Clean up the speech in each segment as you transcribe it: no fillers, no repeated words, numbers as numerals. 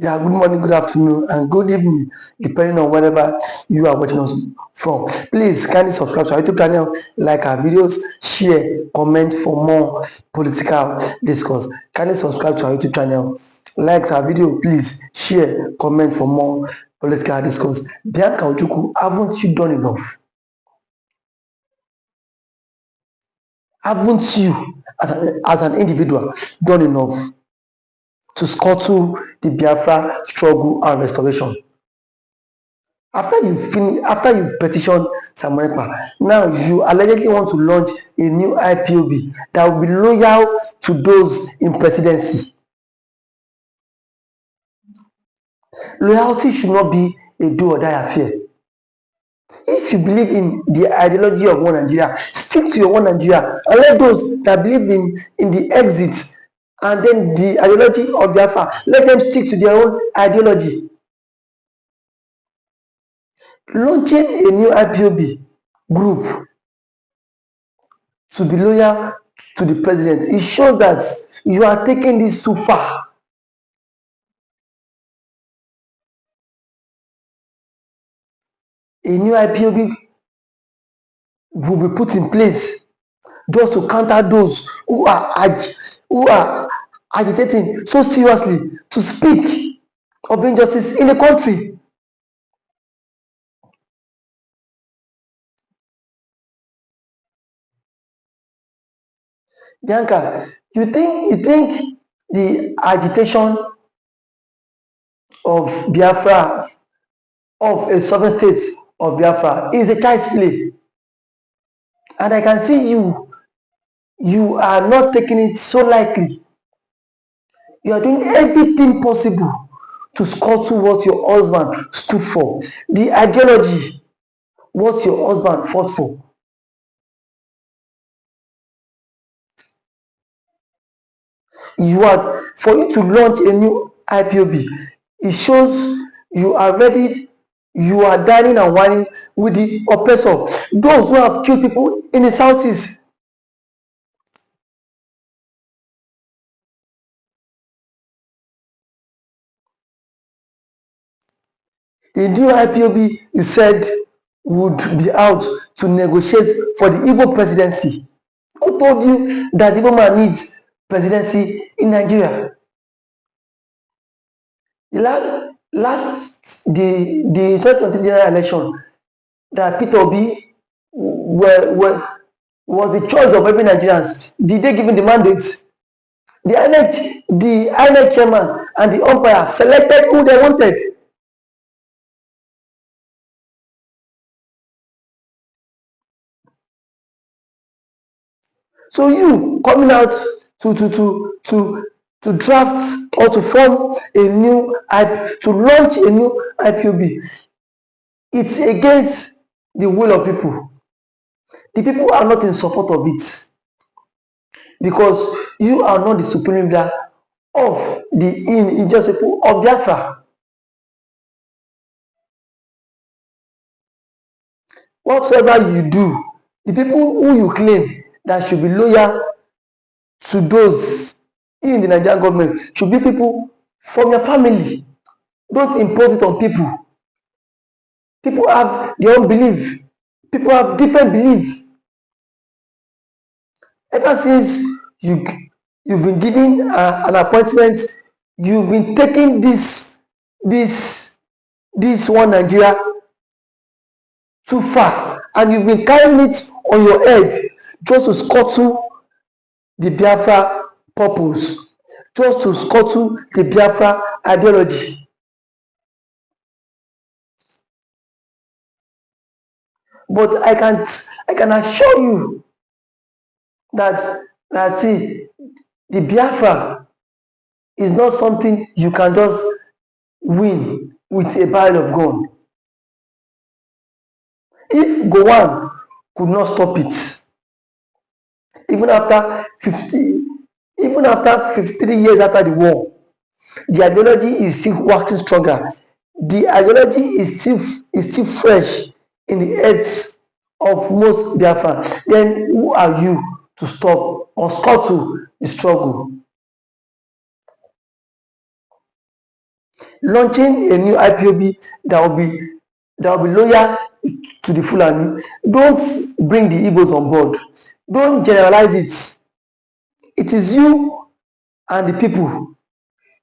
Yeah, good morning, good afternoon, and good evening, depending on wherever you are watching us from. Please kindly subscribe to our YouTube channel, like our videos, share, comment for more political discourse. Kindly subscribe to our YouTube channel, like our video, please share, comment for more political discourse. Bianca Ojukwu, haven't you done enough? Haven't you, as an individual, done enough to scuttle the Biafra struggle and restoration? After you've petitioned Samuel, now you allegedly want to launch a new IPOB that will be loyal to those in presidency. Loyalty should not be a do or die affair. If you believe in the ideology of one Nigeria, stick to your one Nigeria, and let those that believe in the exit and then the ideology of Biafra, let them stick to their own ideology. Launching a new IPOB group to be loyal to the president, it shows that you are taking this too far. A new IPOB will be put in place just to counter those who are agitating so seriously to speak of injustice in the country. Bianca, you think the agitation of Biafra, of a sovereign state of Biafra, is a child's play? And I can see you are not taking it so lightly. You are doing everything possible to scuttle what your husband stood for, the ideology, what your husband fought for. For you to launch a new IPOB, it shows you are ready, you are dining and whining with the oppressor, those who have killed people in the southeast. The new IPOB you said would be out to negotiate for the Igbo presidency. Who told you that the Igbo man needs presidency in Nigeria? The 2023 general election, that Peter Obi was the choice of every Nigerians. Did they give him the mandate? The INEC chairman and the umpire selected who they wanted. So you coming out to draft or to form a new to launch a new IPOB, it's against the will of people. The people are not in support of it because you are not the supreme leader of the indigenous people of Biafra. Whatever you do, the people who you claim that should be loyal to those in the Nigerian government should be people from your family. Don't impose it on people. People have their own belief. People have different beliefs. Ever since you've been given an appointment, you've been taking this one Nigeria too far, and you've been carrying it on your head just to scuttle the Biafra purpose, just to scuttle the Biafra ideology. But I can assure you that see, the Biafra is not something you can just win with a barrel of gun. If Gowon could not stop it, even after 53 years after the war, the ideology is still waxing stronger. The ideology is still fresh in the heads of most Biafrans. Then who are you to stop or scuttle the struggle? launching a new IPOB that will be loyal to the Fulani. Don't bring the Igbos on board. Don't generalize it. It is you and the people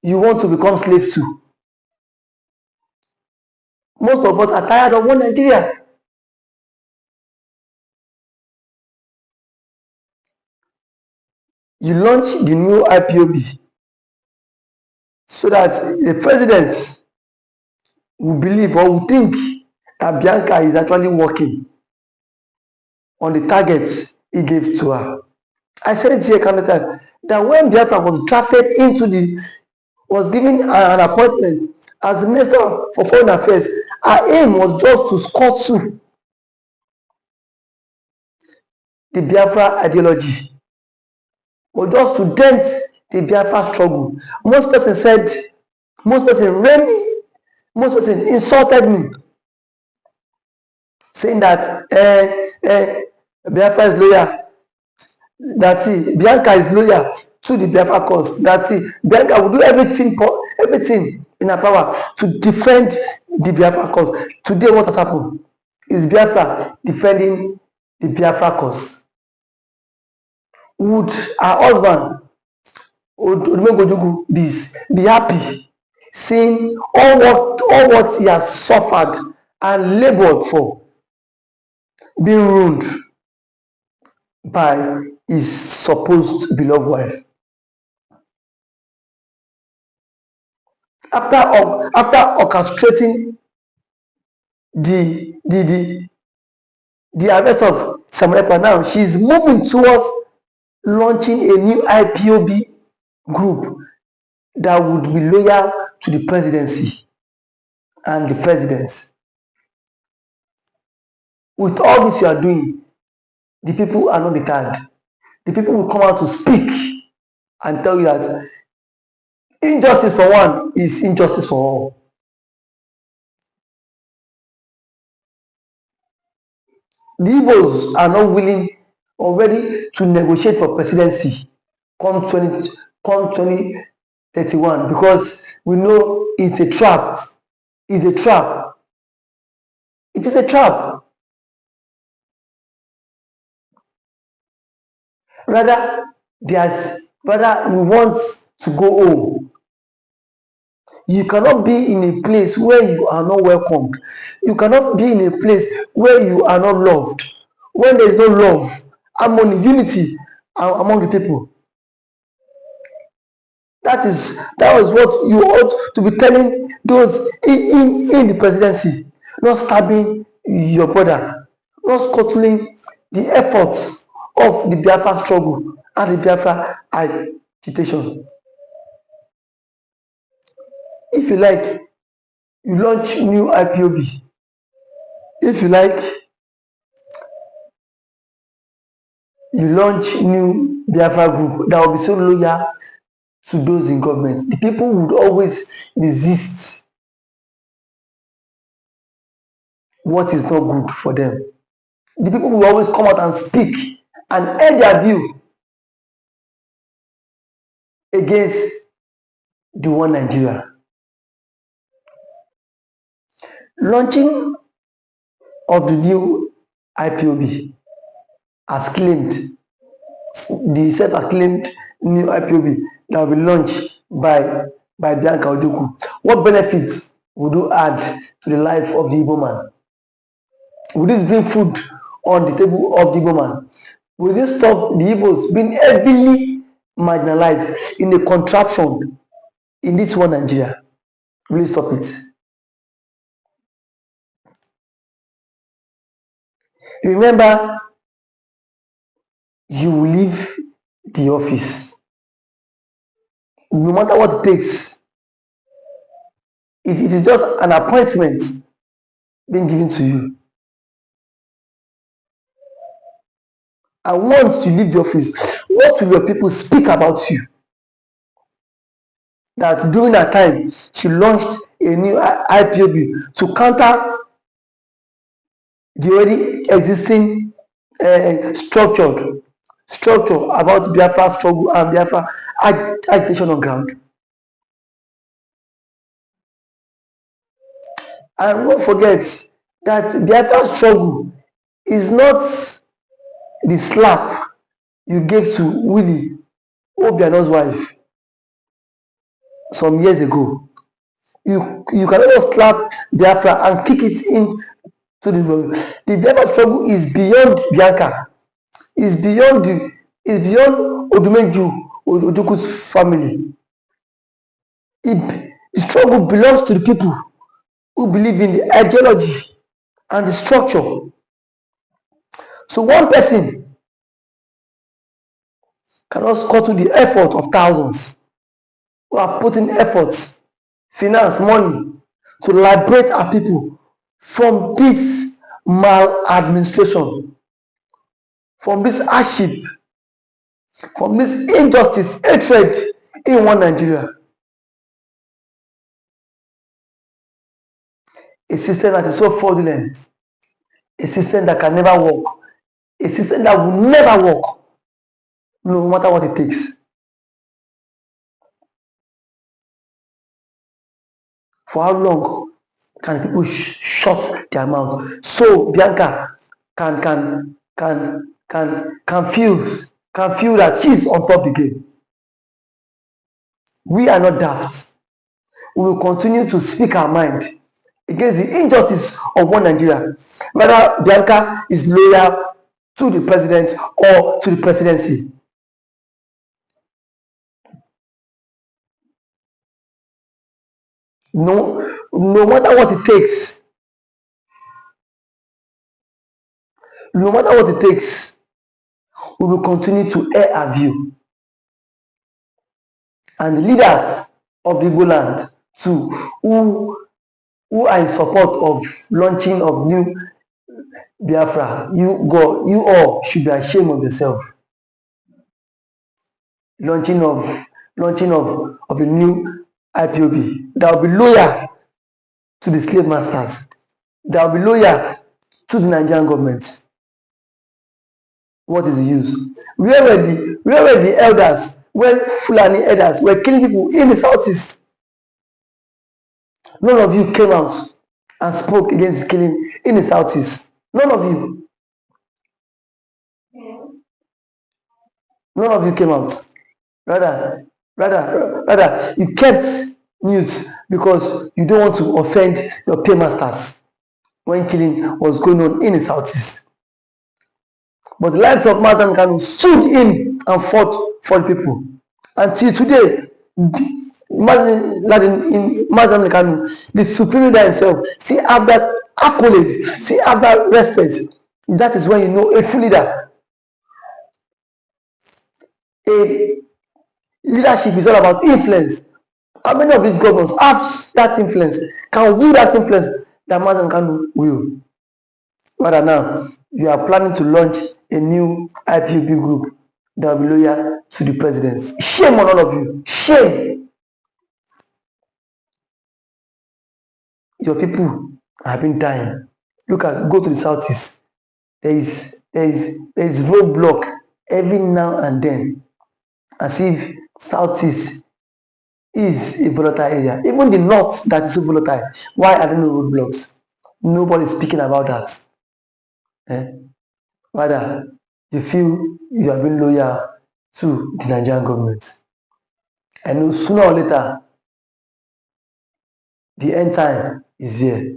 you want to become slaves to. Most of us are tired of one Nigeria. You launch the new IPOB so that the president will believe or will think that Bianca is actually working on the targets he gave to her. I said it here countless times that when Bianca was drafted was given an appointment as the Minister for Foreign Affairs, her aim was just to score through the Biafra ideology, or just to dent the Biafra struggle. Most persons said, most persons insulted me, saying that Biafra is loyal. That see, Bianca is loyal to the Biafra cause. That see, Bianca will do everything in her power to defend the Biafra cause. Today, what has happened is Biafra defending the Biafra cause. Would her husband, Ojukwu, be happy seeing all what he has suffered and labored for being ruined by his supposed beloved wife? After orchestrating the arrest of Samuel, now she's moving towards launching a new IPOB group that would be loyal to the presidency and the presidents. With all this you are doing, the people are not deterred. The people will come out to speak and tell you that injustice for one is injustice for all. The Igbos are not willing or ready to negotiate for presidency come 2031 because we know it's a trap. It's a trap. It is a trap. Rather you want to go home. You cannot be in a place where you are not welcomed. You cannot be in a place where you are not loved. When there is no love, harmony, unity among the people. That was what you ought to be telling those in the presidency, not stabbing your brother, not scuttling the efforts of the Biafra struggle and the Biafra agitation. If you like, you launch new IPOB. If you like, you launch new Biafra group that will be so loyal to those in government. The people would always resist what is not good for them. The people will always come out and speak and air their view against the one Nigeria. Launching of the new IPOB has claimed, the self-acclaimed new IPOB that will be launched by Bianca OJUKU. What benefits would you add to the life of the Igbo man? Will this bring food on the table of the Igbo man? Will this stop the Igbos being heavily marginalized in a contraption in this one Nigeria? Will it stop it? Remember, you will leave the office. No matter what it takes. If it is just an appointment being given to you. And once you leave the office, what will your people speak about you? That during that time, she launched a new IPOB to counter the already existing structure about Biafra struggle and Biafra agitation on ground. And don't forget that the Biafra struggle is not the slap you gave to Willie Obiano's wife some years ago. You cannot just slap Biafra and kick it in to the Biafra struggle is beyond Bianca. Is beyond Odumeju Ojuku's family. The struggle belongs to the people who believe in the ideology and the structure. So one person cannot scuttle the effort of thousands who have put in efforts, finance, money to liberate our people from this maladministration, from this hardship, from this injustice, hatred in one Nigeria. A system that is so fraudulent, a system that can never work, a system that will never work, no matter what it takes. For how long can people shut their mouth so Bianca can feel that she's on top of the game? We are not daft. We will continue to speak our mind against the injustice of one Nigeria, whether Bianca is loyal to the president or to the presidency. No matter what it takes, no matter what it takes, we will continue to air our view. And the leaders of the Igbo land too, who are in support of launching of new Biafra, you all should be ashamed of yourself. Launching of a new IPOB that will be loyal to the slave masters, that will be loyal to the Nigerian government. What is the use? Where were the elders when Fulani elders were killing people in the southeast? None of you came out and spoke against killing in the southeast. None of you. None of you came out. Rather, you kept mute because you don't want to offend your paymasters when killing was going on in the southeast. But the likes of Mazam Kanu stood in and fought for the people. Until today, Mazam Kanu, the supreme leader himself, see have that accolade, see have that respect. That is when you know a true leader. A leadership is all about influence. How many of these governors have that influence? Can will that influence that Mazam Kanu will? Rather now, you are planning to launch a new IPOB group that will be loyal to the presidents. Shame on all of you. Shame. Your people have been dying. Go to the southeast. There is roadblock every now and then, as if southeast is a volatile area. Even the north that is so volatile. Why are there no roadblocks? Nobody is speaking about that. Rather, you feel you have been loyal to the Nigerian government. I know sooner or later, the end time is here.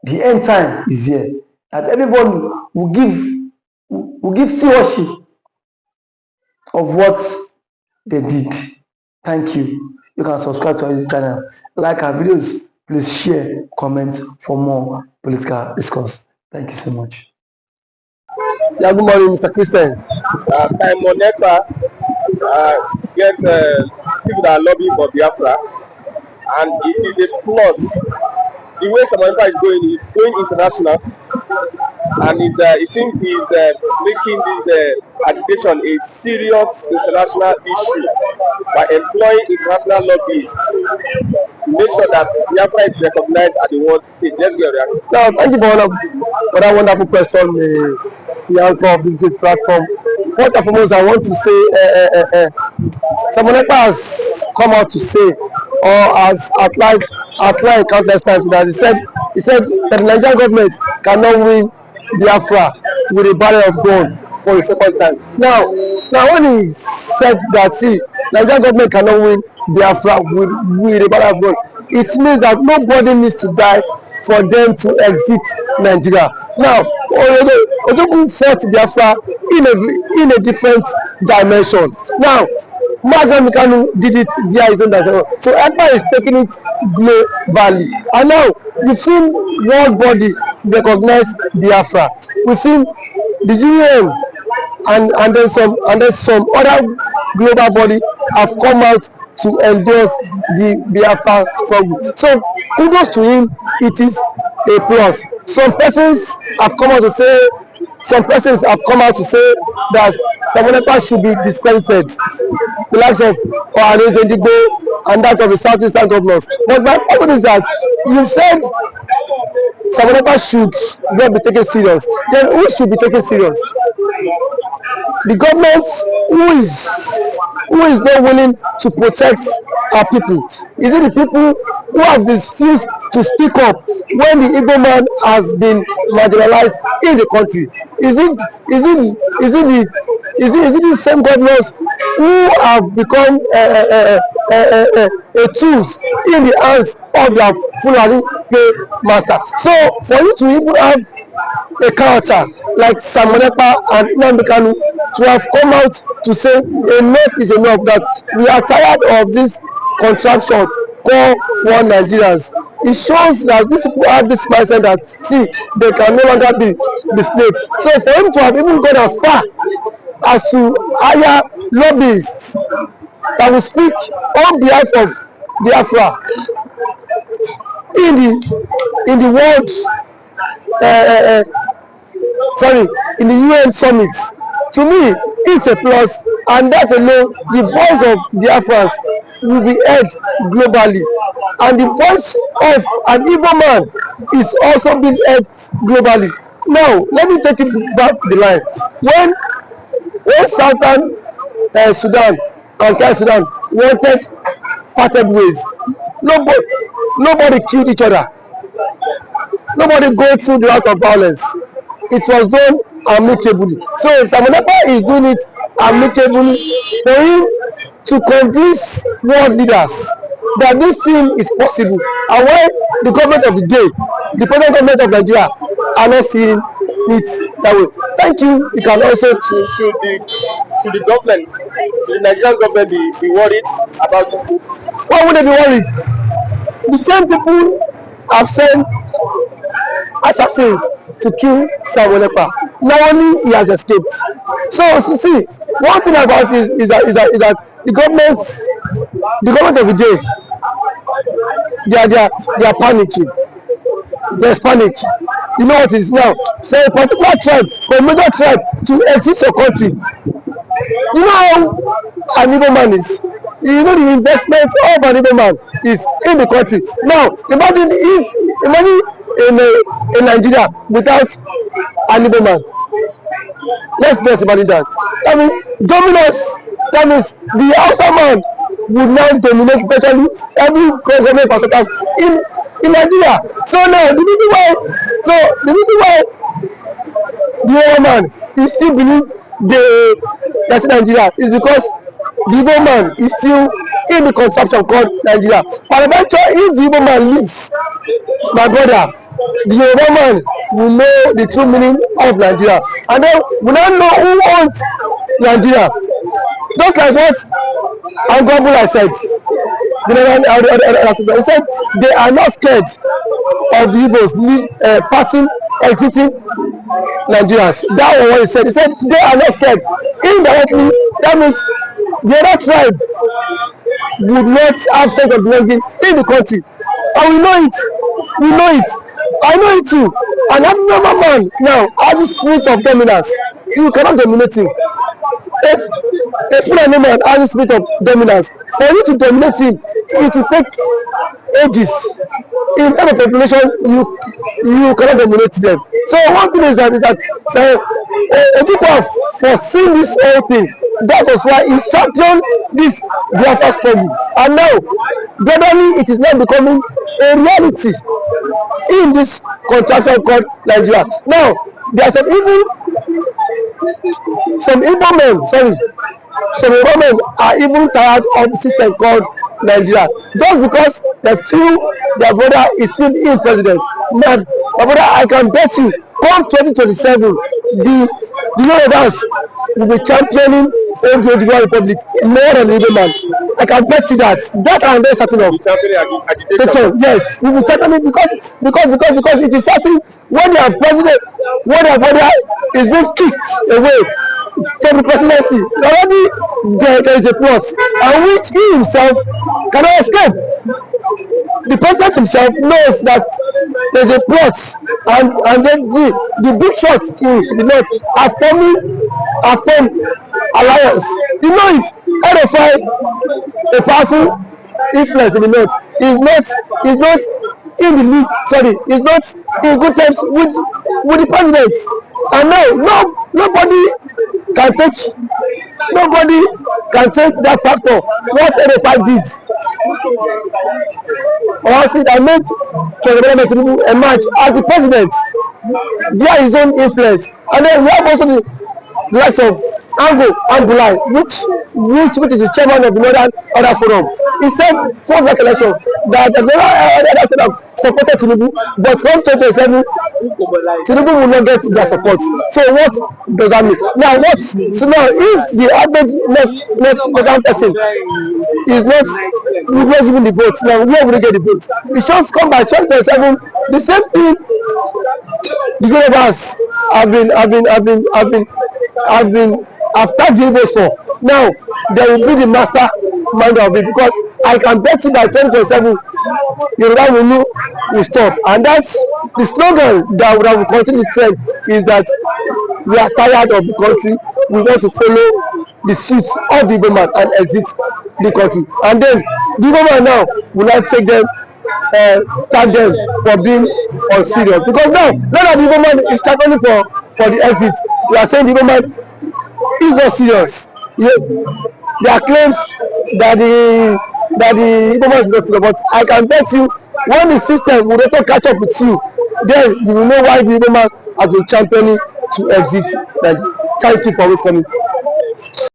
The end time is here. And everybody will give stewardship of what they did. Thank you. You can subscribe to our channel, like our videos, please share, comment for more political discourse. Thank you so much. Yeah, good morning, Mr. Christian. Time Moneta get people that are lobbying for Biafra, and it is a plus. The way Moneta is going international, and it seems he's making this agitation a serious international issue by employing international lobbyists to make sure that Biafra is recognized at the world stage. Let's get a reaction. Now, thank you for that wonderful question, Bianca of this great platform. First and foremost, I want to say, Moneta has come out to say, or has outlined outlined countless times that he said that the Nigerian government cannot win Biafra with a barrel of gun for a second time. Now when he said that, see, Nigerian government cannot win Biafra with a barrel of gun, it means that nobody needs to die for them to exit Nigeria. Now, Ojukwu fought Biafra in a different dimension. Now, Mazen Kanu did it via his own dimension. So EPA is taking it globally. And now, we've seen world body recognize Biafra. We've seen the UN and then some other global body have come out to endorse the Biafra struggle. So kudos to him, it is a plus. Some persons have come out to say that Samonekpa should be discredited, the likes of Igbos and that of the southeastern governors. But my question is that you said Samonekpa should not be taken serious. Then who should be taken serious? The government who is not willing to protect our people? Is it the people who have refused to speak up when the Igbo man has been marginalized in the country? Is it the same governors who have become a tools in the hands of their Fulani master? So for you to even have a character like Samonekpa and Nnamdi Kanu to have come out to say enough is enough, that we are tired of this contraption called one Nigerians. It shows that these people have this mindset that, see, they can no longer be the slave. So for him to have even gone as far as to hire lobbyists that will speak on behalf of Biafra in the world in the UN summit, to me it's a plus, and that alone, the voice of Biafrans will be heard globally, and the voice of an Igbo man is also being heard globally. Now let me take it back the line. When Southern Sudan and South Sudan wanted parted ways, nobody killed each other. Nobody go through the route of violence. It was done amicably. So Samonekpa is doing it amicably for him to convince world leaders that this thing is possible, and why the government of the day, the present government of Nigeria, are not seeing it that way. Thank you. You can also to the government, to the Nigerian government, be worried about this. Why would they be worried? The same people have sent assassins to kill Samonekpa. Now only he has escaped. So see, one thing about it is that the government of the day, they are panicking. There's panic. You know what is now? Say a particular tribe or a major tribe to exit your country. You know how an Igbo man is. You know the investment of an Igbo man is in the country. Now imagine in Nigeria without an Igbo man. Let's just imagine that. I mean, dominance. That means the Hausa man would now dominate virtually every government parastatals in Nigeria. So now the reason why the Igbo man is still believe that's Nigeria is because the Igbo man is still in the contraption called Nigeria. But eventually, if the Igbo man leaves, my brother, the Yoruba man will know the true meaning of Nigeria, and then we now know who owns Nigeria. Just like what Angobula said, he said they are not scared of the Igbos parting, exiting Nigerians. That was what he said. He said they are not scared. Indirectly, that means the other tribe would not have sense of belonging in the country, and we know it. I know it too. And every normal man now has the spirit of dominance. You cannot dominate him. If Fulani man has the spirit of dominance, for you to dominate him, it will take ages. In terms of population, you cannot dominate them. So one thing is that Ojukwu have foreseen this whole thing. That was why he championed this Biafra struggle. And now gradually it is now becoming a reality in this contraction called Nigeria. Now there are some Igbo men, sorry, some Igbo men are even tired of the system called Nigeria just because they feel their brother is still in president. Now, my brother, I can bet you, come 2027, the Yorubas will be championing Ojukwu Republic more than the Igbo man. I can bet you that. That and then certain of. Yes, we will championing because it is certain when their president, when their brother is being kicked away from the presidency, already there is a plot, and which he himself cannot escape. The president himself knows that there is a plot, and then the big shots in the north are formed alliance. You know it. RFI, a powerful influence in the north, is not in the league. Sorry, is not in good terms with the president. And now nobody can take that factor. What RFI did, or see that made President Tinubu emerge as the president via his own influence. And then we have also the likes of Angulai, which is the chairman of the Northern Others Forum. He said, post that election, that the Northern Others Forum supported Tinubu, but come 2027, Tinubu will not get their support. So what does that mean? Now if the average left person is not giving the vote, now where will they get the vote? The shots come by 2027. The same thing the Yorubas have tagged the Igbos for. Now they will be the mastermind of it, because I can bet you by 2027 Yoruba will stop. And that's the slogan that will continue to trend, is that we are tired of the country, we want to follow the suit of the Igbo man and exit the country. And then the Igbo man now will not take them, tag them for being unserious, because now that the Igbo man is struggling for the exit, we are saying the Igbo man is not serious. Yeah. There are claims that the Igbo man is not serious, but I can bet you, when the system will not catch up with you, then you will know why the Igbo man has been championing to exit. Thank you for always coming.